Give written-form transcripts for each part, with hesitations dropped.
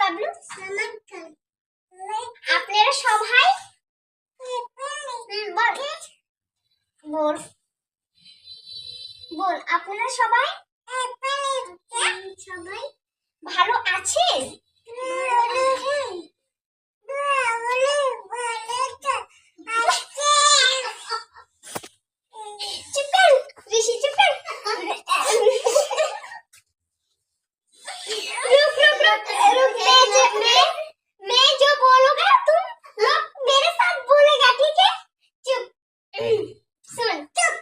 বাবলু? আপনারা সবাই বল বল আপনারা সবাই সবাই ভালো আছেন? चुप कर ऋषि, चुप कर। रुक रुक रुक रुक, मैं जो बोलूंगा तुम लोग मेरे साथ बोलेगा, ठीक है? चुप सुन, चुप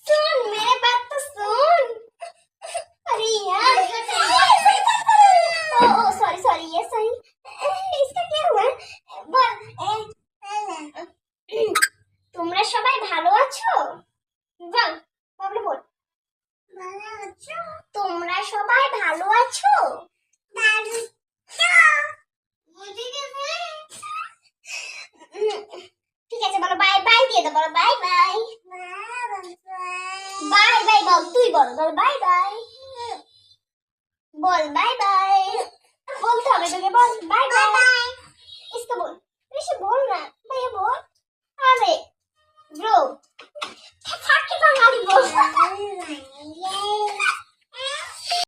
सुन, मेरे बात तो सुन। अरे यार, ओ सॉरी सॉरी, ये सही, इसका क्या हुआ? बोल তোমরা সবাই ভালো আছো? বল বাবলু, বল ভালো আছো? তোমরা সবাই ভালো আছো? ঠিক আছে, বলো বাই বাই দিয়ে দাও, বলো বাই বাই। বাই বাই বল, তুই বল, বল বাই বাই, বল বাই বাই, বলতে হবে তোকে, বল বাই বাই। इसको बोल ऋषि, बोल ना भैया, बोल।